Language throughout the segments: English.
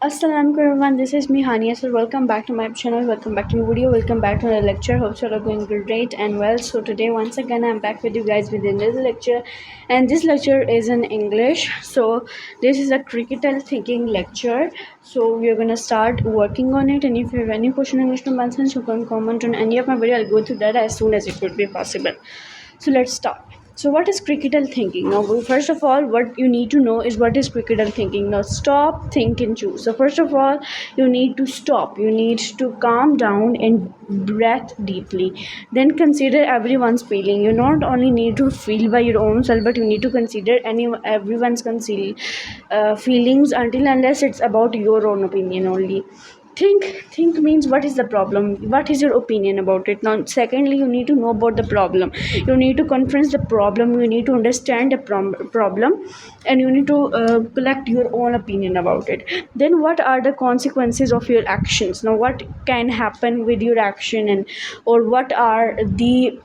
Assalamualaikum everyone, this is me Hania. So welcome back to my channel, welcome back to my video, welcome back to the lecture. Hope you are going great and well. So today once again I'm back with you guys with another lecture, and this lecture is in English. So this is a critical thinking lecture. So we are gonna start working on it, and if you have any question in English to answer, you can comment on any of my video. I'll go through that as soon as it would be possible. So let's start. So what is critical thinking? Now first of all, what you need to know is what is critical thinking. Now stop, think and choose. So first of all, you need to stop, you need to calm down and breath deeply, then consider everyone's feeling. You not only need to feel by your own self, but you need to consider everyone's feelings, until unless it's about your own opinion only. Think means what is the problem, what is your opinion about it. Now secondly, you need to know about the problem, you need to confront the problem, you need to understand the problem, and you need to collect your own opinion about it. Then what are the consequences of your actions? Now what can happen with your action, and or what are the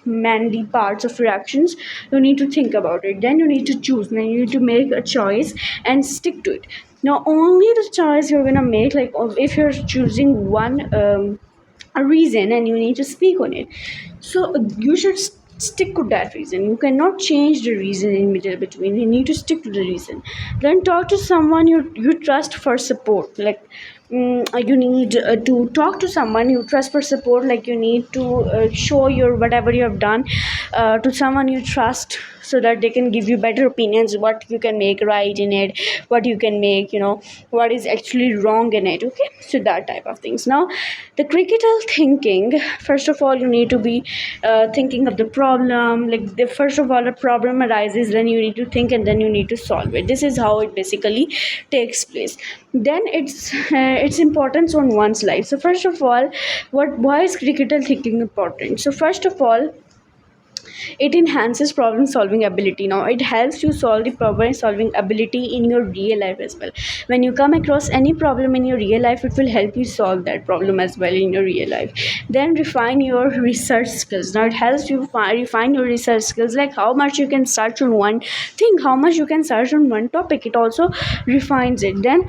manly parts of your actions? You need to think about it. Then you need to choose, then you need to make a choice and stick to it. Now only the choice you're gonna make, like if you're choosing one a reason and you need to speak on it, so you should stick to that reason. You cannot change the reason in middle between, you need to stick to the reason. Then talk to someone you trust for support, like you need to talk to someone you trust for support, like you need to show your whatever you have done to someone you trust, so that they can give you better opinions, what you can make right in it, what you can make, what is actually wrong in it. Okay, so that type of things. Now the critical thinking, first of all, you need to be thinking of the problem. Like the first of all, a problem arises, then you need to think, and then you need to solve it. This is how it basically takes place. Then its importance on one's life. So first of all, why is critical thinking important? So first of all, it enhances problem solving ability. Now it helps you solve the problem solving ability in your real life as well. When you come across any problem in your real life, it will help you solve that problem as well in your real life. Then refine your research skills. Now it helps you refine your research skills, like how much you can search on one thing, how much you can search on one topic. It also refines it. Then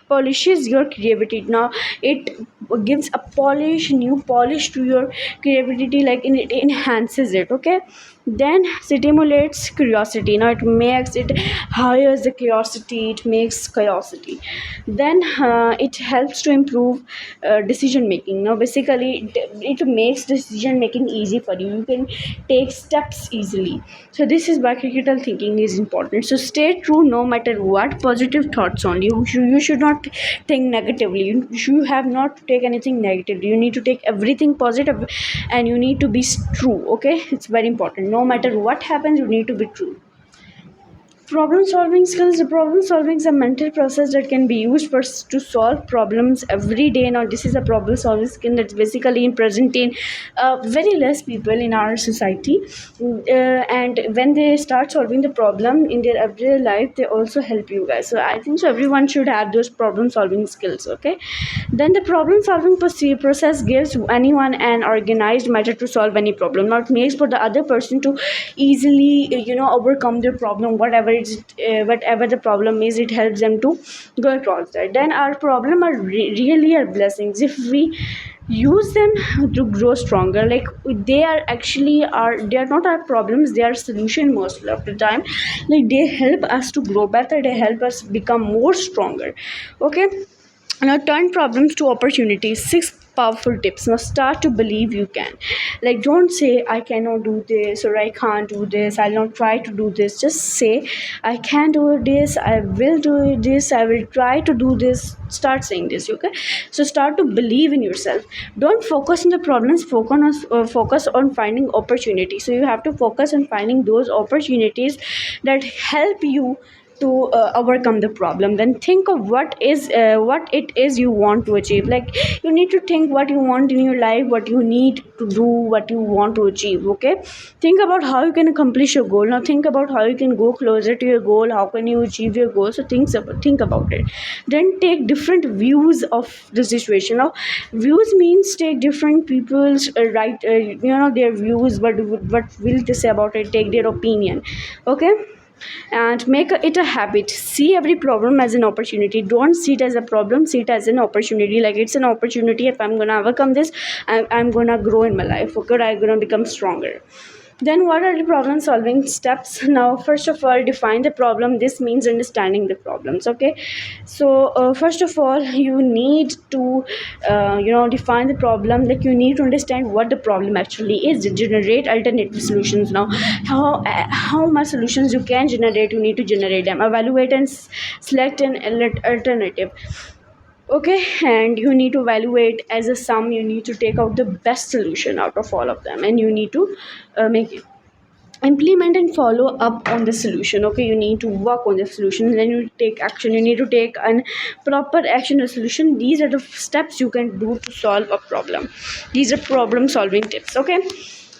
polishes your creativity. Now it gives a new polish to your creativity, like it enhances it. Okay, then stimulates curiosity. Now it makes it higher the curiosity, it makes curiosity. Then it helps to improve decision making. Now basically it makes decision making easy for you, you can take steps easily. So this is why critical thinking is important. So stay true no matter what, positive thoughts only. You should not think negatively, you have not to take anything negative, you need to take everything positive, and you need to be true. Okay, it's very important. No matter what happens, you need to be true. Problem solving skills. The problem solving is a mental process that can be used to solve problems every day. Now this is a problem solving skill that's basically in present in very less people in our society. And when they start solving the problem in their everyday life, they also help you guys. So I think so everyone should have those problem solving skills. Okay, then the problem solving process gives anyone an organized method to solve any problem. Now it makes for the other person to easily overcome their problem, whatever the problem is, it helps them to go across that. Then our problem are really our blessings if we use them to grow stronger. Like they are not our problems, they are solution most of the time. Like they help us to grow better, they help us become more stronger. Okay, now turn problems to opportunities. Six powerful tips. Now start to believe you can. Like don't say I cannot do this or I can't do this, I'll not try to do this. Just say I can do this, I will do this, I will try to do this. Start saying this. Okay, so start to believe in yourself. Don't focus on the problems, focus on finding opportunities. So you have to focus on finding those opportunities that help you to overcome the problem. Then think of what it is you want to achieve. Like you need to think what you want in your life, what you need to do, what you want to achieve. Okay, think about how you can accomplish your goal. Now think about how you can go closer to your goal, how can you achieve your goal. So think about it. Then take different views of the situation. Now views means take different people's their views, what will they say about it, take their opinion. Okay, and make it a habit. See every problem as an opportunity. Don't see it as a problem, see it as an opportunity. Like it's an opportunity. If I'm gonna overcome this, I'm gonna grow in my life. Okay, I'm gonna become stronger. Then what are the problem solving steps? Now first of all, define the problem. This means understanding the problems. Okay, so first of all, you need to define the problem. Like you need to understand what the problem actually is, generate alternative solutions. Now how much solutions you can generate, you need to generate them, evaluate and select an alternative. Okay, and you need to evaluate as a sum. You need to take out the best solution out of all of them, and you need to make it, implement and follow up on the solution. Okay, you need to work on the solution, then you take action. You need to take an proper action or solution. These are the steps you can do to solve a problem. These are problem solving tips. Okay,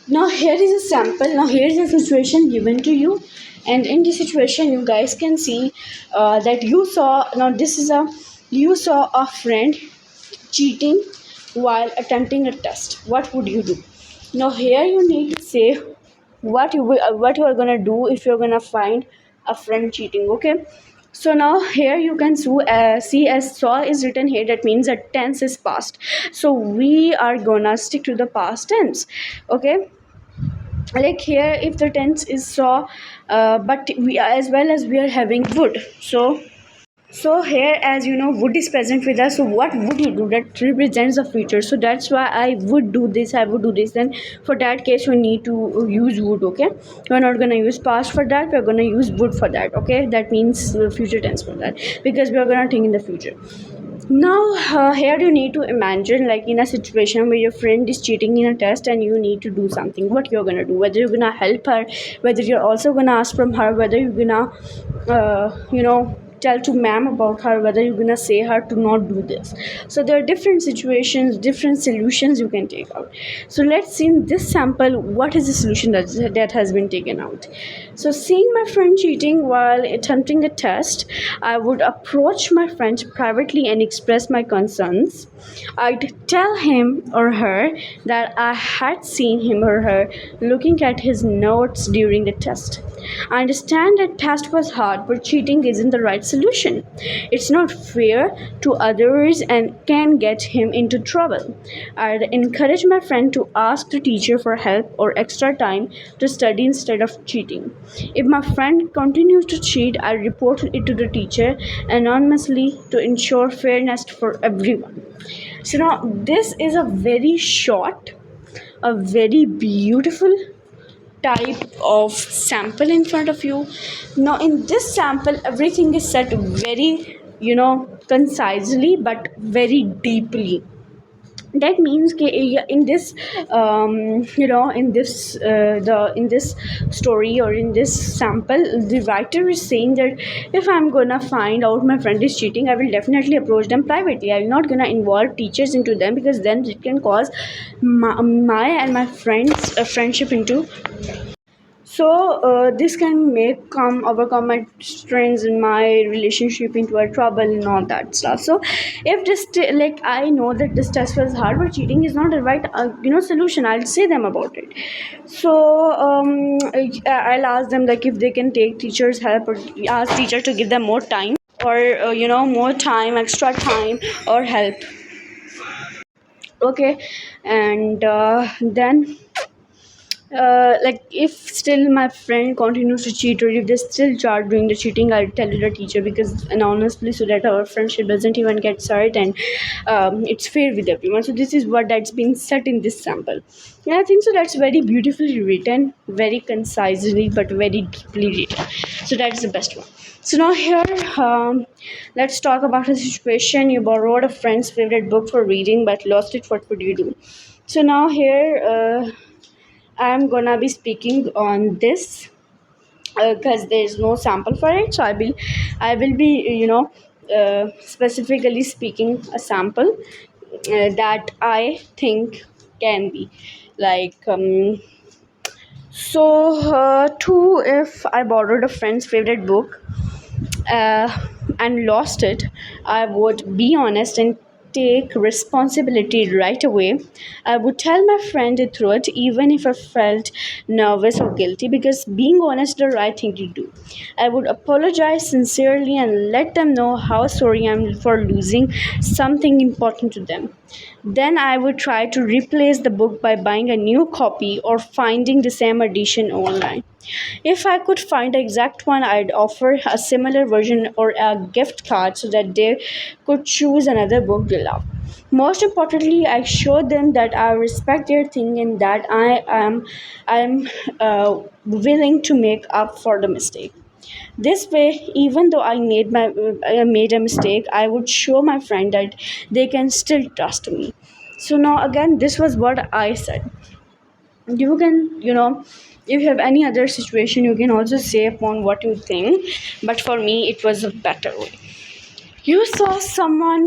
now here is a sample. Now here is a situation given to you, and in this situation you guys can see that you saw, now this is a, you saw a friend cheating while attempting a test. What would you do? Now here you need to say what you are gonna do if you're gonna find a friend cheating. Okay, so now here you can see as saw is written here, that means that tense is past, so we are gonna stick to the past tense. Okay, like here if the tense is saw, but we, as well as we are having would, so here, as you know, would is present with us. So what would you do? That represents the future. So that's why I would do this. I would do this. Then for that case, you need to use would. Okay, we're not gonna use past for that. We're gonna use would for that. Okay, that means future tense for that, because we're gonna think in the future. Now here you need to imagine, like in a situation where your friend is cheating in a test and you need to do something. What you're gonna do? Whether you're gonna help her, whether you're also gonna ask from her, whether you're gonna tell to ma'am about her, whether you're gonna say her to not do this. So there are different situations, different solutions you can take out. So let's see in this sample what is the solution that has been taken out. So seeing my friend cheating while attempting a test, I would approach my friend privately and express my concerns. I'd tell him or her that I had seen him or her looking at his notes during the test. I understand that test was hard, but cheating isn't the right solution. It's not fair to others and can get him into trouble. I'd encourage my friend to ask the teacher for help or extra time to study instead of cheating. If my friend continues to cheat, I report it to the teacher anonymously to ensure fairness for everyone. So now this is a very short, a very beautiful type of sample in front of you. Now in this sample everything is said very concisely but very deeply. That means in this in this in this story or in this sample, the writer is saying that if I'm gonna find out my friend is cheating, I will definitely approach them privately. I'm not gonna involve teachers into them, because then it can cause my and my friends friendship into, so this can make come overcome my strains in my relationship into a trouble and all that stuff. So if this like I know that this test was hard, but cheating is not the right solution, I'll say them about it. So I'll ask them like if they can take teachers help, or ask teacher to give them more time, or more time, extra time or help. Okay, and then like if still my friend continues to cheat, or if they still start doing the cheating, I'll tell the teacher, because anonymously, so that our friendship doesn't even get hurt, and it's fair with everyone. So this is what that's been set in this sample, and I think so that's very beautifully written, very concisely but very deeply written. So that's the best one. So now here, let's talk about a situation. You borrowed a friend's favorite book for reading but lost it. What would you do? So now here, I'm gonna be speaking on this because there's no sample for it. So I will be specifically speaking a sample that I think can be like two, if I borrowed a friend's favorite book and lost it, I would be honest and take responsibility right away. I would tell my friend the truth even if I felt nervous or guilty, because being honest is the right thing to do. I would apologize sincerely and let them know how sorry I am for losing something important to them. Then I would try to replace the book by buying a new copy or finding the same edition online. If I could find the exact one, I'd offer a similar version or a gift card so that they could choose another book they love. Most importantly, I showed them that I respect their thing and that I am willing to make up for the mistake. This way, even though I made a mistake, I would show my friend that they can still trust me. So now again, this was what I said. You can, if you have any other situation, you can also say upon what you think. But for me, it was a better way. You saw someone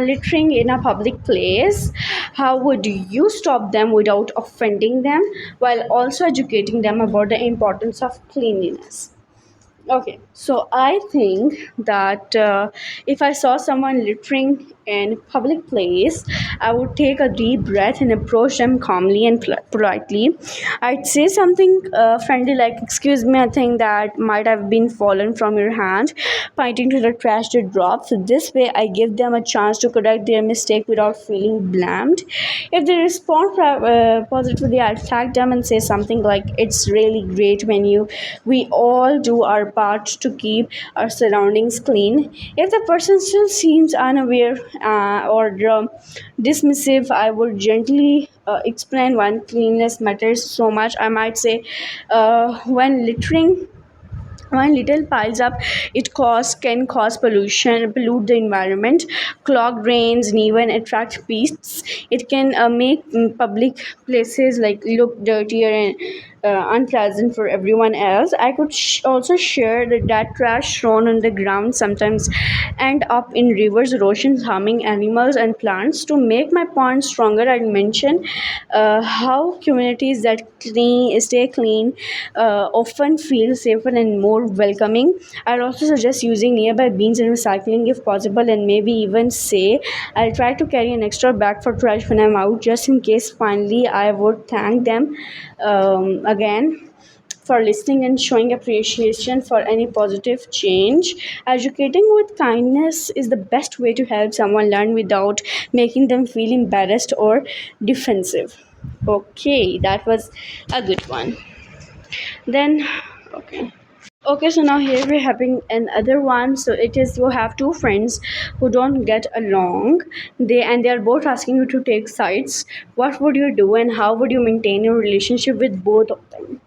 littering in a public place. How would you stop them without offending them while also educating them about the importance of cleanliness? Okay, so I think that if I saw someone littering in public place, I would take a deep breath and approach them calmly and politely. I'd say something friendly like, "Excuse me, I think that might have been fallen from your hand," pointing to the trash they dropped. So this way, I give them a chance to correct their mistake without feeling blamed. If they respond positively, I'll tag them and say something like, "It's really great when we all do our part to keep our surroundings clean." If the person still seems unaware or dismissive, I would gently explain why cleanliness matters so much. I might say, when littering when little piles up, can cause pollution, pollute the environment, clog drains, and even attract pests. It can make public places like look dirtier and unpleasant for everyone else. I could also share that trash thrown on the ground sometimes end up in rivers or oceans, harming animals and plants. To make my point stronger, I mention how communities that stay clean often feel safer and more welcoming. I'd also suggest using nearby bins and recycling if possible, and maybe even say I'll try to carry an extra bag for trash when I'm out, just in case. Finally, I would thank them again for listening and showing appreciation for any positive change. Educating with kindness is the best way to help someone learn without making them feel embarrassed or defensive. Okay, that was a good one. Then, okay. Okay, so now here we're having another one. So it is, you have two friends who don't get along. They are both asking you to take sides. What would you do and how would you maintain your relationship with both of them?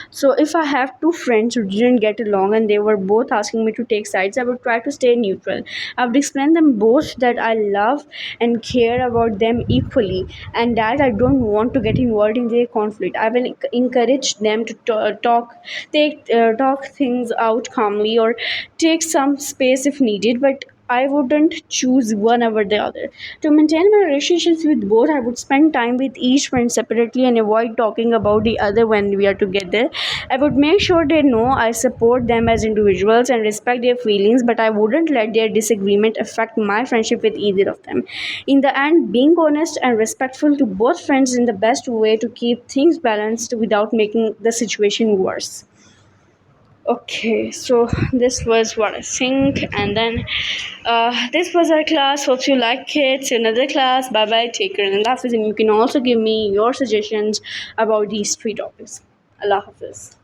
So if I have two friends who didn't get along and they were both asking me to take sides, I would try to stay neutral. I would explain them both that I love and care about them equally, and that I don't want to get involved in their conflict. I will encourage them to talk things out calmly or take some space if needed, but I wouldn't choose one over the other. To maintain my relationships with both, I would spend time with each friend separately and avoid talking about the other when we are together. I would make sure they know I support them as individuals and respect their feelings, but I wouldn't let their disagreement affect my friendship with either of them. In the end, being honest and respectful to both friends is the best way to keep things balanced without making the situation worse. Okay, so this was what I think, and then this was our class. Hope you like it. See you in another class. Bye bye. Take care and Allah Hafiz. And you can also give me your suggestions about these three topics. Allah Hafiz.